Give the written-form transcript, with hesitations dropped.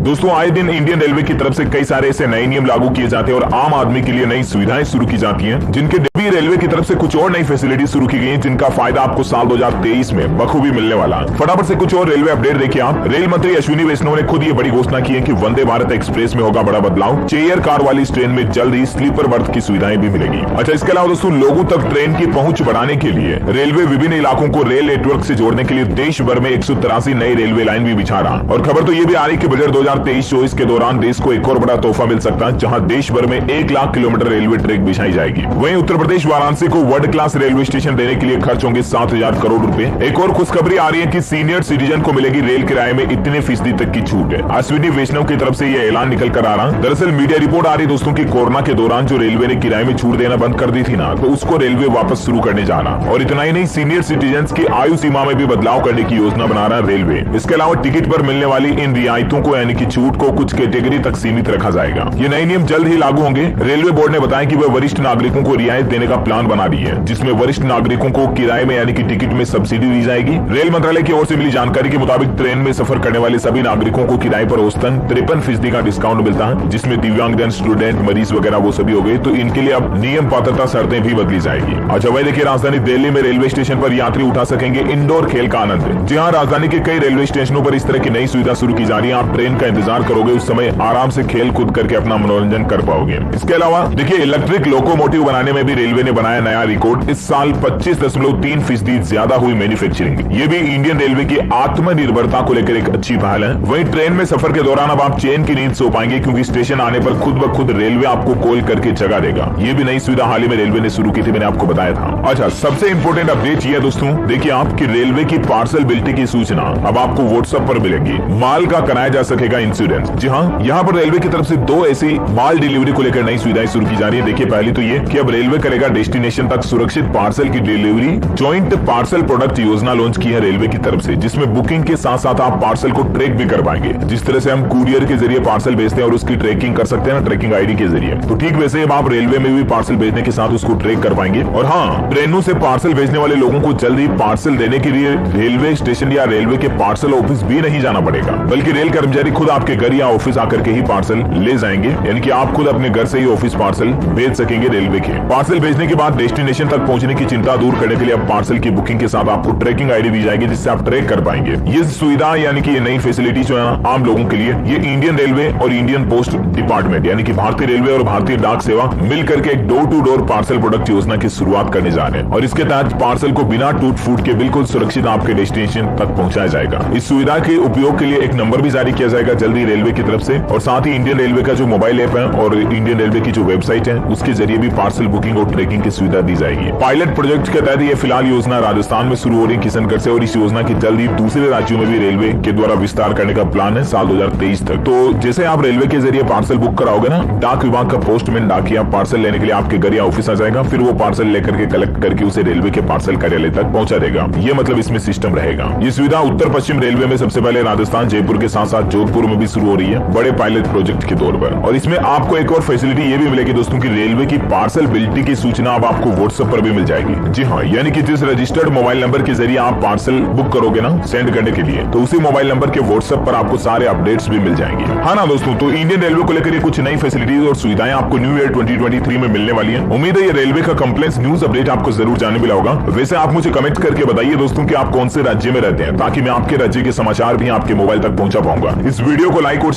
दोस्तों आए दिन इंडियन रेलवे की तरफ से कई सारे ऐसे नए नियम लागू किए जाते हैं और आम आदमी के लिए नई सुविधाएं शुरू की जाती हैं, जिनके भी रेलवे की तरफ से कुछ और नई फैसिलिटी शुरू की गई हैं, जिनका फायदा आपको साल 2023 में बखूबी मिलने वाला है। फटाफट से कुछ और रेलवे अपडेट देखिए आप। रेल मंत्री अश्विनी वैष्णव ने खुद ये बड़ी घोषणा की है कि वंदे भारत एक्सप्रेस में होगा बड़ा बदलाव। चेयर कार वाली इस ट्रेन में जल्द ही स्लीपर बर्थ की सुविधाएं भी मिलेगी। अच्छा, इसके अलावा दोस्तों लोगों तक ट्रेन की पहुंच बढ़ाने के लिए रेलवे विभिन्न इलाकों को रेल नेटवर्क से जोड़ने के लिए देश भर में 183 नई रेलवे लाइन भी बिछा रहा। और खबर तो ये भी आ रही कि बजट 2023-24 के दौरान देश को एक और बड़ा तोहफा मिल सकता है, जहां देश भर में 1 लाख किलोमीटर रेलवे ट्रैक बिछाई जाएगी। वहीं उत्तर प्रदेश वाराणसी को वर्ल्ड क्लास रेलवे स्टेशन देने के लिए खर्च होंगे 7,000 करोड़ रुपए। एक और खुशखबरी आ रही है कि सीनियर सिटीजन को मिलेगी रेल किराए में इतने फीसदी तक की छूट है। अश्विनी वैष्णव की तरफ से यह ऐलान निकल कर आ रहा। दरअसल मीडिया रिपोर्ट आ रही दोस्तों की कोरोना के दौरान जो रेलवे ने किराए में छूट देना बंद कर दी थी ना, तो उसको रेलवे वापस शुरू करने जा रहा। और इतना ही नहीं, सीनियर सिटीजन की आयु सीमा में भी बदलाव करने की योजना बना रहा रेलवे। इसके अलावा टिकट पर मिलने वाली इन रियायतों को यानी कि छूट को कुछ कैटेगरी तक सीमित रखा जाएगा। ये नए नियम जल्द ही लागू होंगे। रेलवे बोर्ड ने बताया कि वह वरिष्ठ नागरिकों को रियायत देने का प्लान बना रही है, जिसमें वरिष्ठ नागरिकों को किराए में यानी कि टिकट में सब्सिडी दी जाएगी। रेल मंत्रालय की ओर से मिली जानकारी के मुताबिक ट्रेन में सफर करने वाले सभी नागरिकों को किराए पर औसतन 53% का डिस्काउंट मिलता है, जिसमें दिव्यांगजन, स्टूडेंट, मरीज वगैरह वो सभी हो गए। तो इनके लिए अब नियम पात्रता शर्तें भी बदली जाएगी। अच्छा, वही देखिए राजधानी दिल्ली में रेलवे स्टेशन पर यात्री उठा सकेंगे इंडोर खेल का आनंद। जी हाँ, राजधानी के कई रेलवे स्टेशनों पर इस तरह की नई सुविधा शुरू की जा रही है। आप ट्रेन का इंतजार करोगे, उस समय आराम से खेल कूद करके अपना मनोरंजन कर पाओगे। इसके अलावा देखिए इलेक्ट्रिक लोकोमोटिव बनाने में भी रेलवे ने बनाया नया रिकॉर्ड। इस साल 25.3% ज्यादा हुई मैन्युफैक्चरिंग। ये भी इंडियन रेलवे की आत्मनिर्भरता को लेकर एक अच्छी पहल है। वहीं ट्रेन में सफर के दौरान अब आप चैन की नींद सो पाएंगे, क्योंकि स्टेशन आने पर खुद ब खुद रेलवे आपको कॉल करके जगा देगा। ये भी नई सुविधा हाल ही में रेलवे ने शुरू की थी, मैंने आपको बताया था। अच्छा, सबसे इंपॉर्टेंट अपडेट ये है दोस्तों, देखिए आपकी रेलवे की पार्सल बिलिटी की सूचना अब आपको व्हाट्सएप पर मिलेगी। माल का कराया जा सकेगा इंश्योरेंस। जी हाँ, यहाँ पर रेलवे की तरफ से 2 ऐसी माल डिलीवरी को लेकर नई सुविधाएं शुरू की जा रही है। देखिए पहली तो ये कि अब रेलवे करेगा डेस्टिनेशन तक सुरक्षित पार्सल की डिलीवरी। ज्वाइंट पार्सल प्रोडक्ट योजना लॉन्च की है रेलवे की तरफ से, जिसमें बुकिंग के साथ साथ आप पार्सल को ट्रैक भी कर पाएंगे। जिस तरह से हम कुरियर के जरिए पार्सल भेजते हैं और उसकी ट्रैकिंग कर सकते हैं ट्रैकिंग आईडी के जरिए, तो ठीक वैसे अब आप रेलवे में भी पार्सल भेजने के साथ उसको ट्रैक कर पाएंगे। और हाँ, ट्रेनों से पार्सल भेजने वाले लोगों को जल्दी पार्सल देने के लिए रेलवे स्टेशन या रेलवे के पार्सल ऑफिस भी नहीं जाना पड़ेगा, बल्कि रेल कर्मचारी खुद आपके घर या ऑफिस आकर के ही पार्सल ले जाएंगे। यानी कि आप खुद अपने घर से ही ऑफिस पार्सल भेज सकेंगे रेलवे के। पार्सल भेजने के बाद डेस्टिनेशन तक पहुंचने की चिंता दूर करने के लिए अब पार्सल की बुकिंग के साथ आपको ट्रैकिंग आईडी दी जाएगी, जिससे आप ट्रैक कर पाएंगे। ये सुविधा यानी कि ये नई फैसिलिटी जो है आम लोगों के लिए, ये इंडियन रेलवे और इंडियन पोस्ट डिपार्टमेंट यानी कि भारतीय रेलवे और भारतीय डाक सेवा मिलकर के एक door to door parcel product योजना की शुरुआत करने जा रहे हैं। और इसके तहत पार्सल को बिना टूट फूट के बिल्कुल सुरक्षित आपके डेस्टिनेशन तक पहुंचाया जाएगा। इस सुविधा के उपयोग के लिए एक नंबर भी जारी किया जाएगा जल्दी रेलवे की तरफ से, और साथ ही इंडियन रेलवे का जो मोबाइल ऐप है और इंडियन रेलवे की जो वेबसाइट है उसके जरिए भी पार्सल बुकिंग और ट्रैकिंग की सुविधा दी जाएगी। पायलट प्रोजेक्ट के तहत ये फिलहाल योजना राजस्थान में शुरू हो रही है किशनगढ़ से, और इस योजना की जल्दी दूसरे राज्यों में भी रेलवे के द्वारा विस्तार करने का प्लान है साल 2023 तक। तो जैसे आप रेलवे के जरिए पार्सल बुक कराओगे ना, डाक विभाग का पोस्टमैन डाकिया पार्सल लेने के लिए आपके घर या ऑफिस आ जाएगा, फिर वो पार्सल लेकर के कलेक्ट करके उसे रेलवे के पार्सल कार्यालय तक पहुंचा देगा। ये मतलब इसमें सिस्टम रहेगा। ये सुविधा उत्तर पश्चिम रेलवे में सबसे पहले राजस्थान, जयपुर के साथ साथ जोधपुर में भी शुरू हो रही है बड़े पायलट प्रोजेक्ट के तौर पर। और इसमें आपको एक और फैसिलिटी ये भी मिलेगी दोस्तों की रेलवे की पार्सल बिलिटी की सूचना अब आपको व्हाट्सएप पर भी मिल जाएगी। जी हाँ, यानी कि जिस रजिस्टर्ड मोबाइल नंबर के जरिए आप पार्सल बुक करोगे ना सेंड करने के लिए, तो उसी मोबाइल नंबर के व्हाट्सएप पर आपको सारे अपडेट्स भी मिल जाएंगे। हाँ ना दोस्तों, तो इंडियन रेलवे को लेकर कुछ नई फैसिलिटीज और सुविधाएं आपको न्यू ईयर 2023 में मिलने वाली है। उम्मीद है ये रेलवे का कंप्लेंट्स न्यूज अपडेट आपको जरूर जानने मिला होगा। वैसे आप मुझे कमेंट करके बताइए दोस्तों कि आप कौन से राज्य में रहते हैं, ताकि मैं आपके राज्य के समाचार भी आपके मोबाइल तक पहुंचा पाऊंगा। इस वीडियो को लाइक और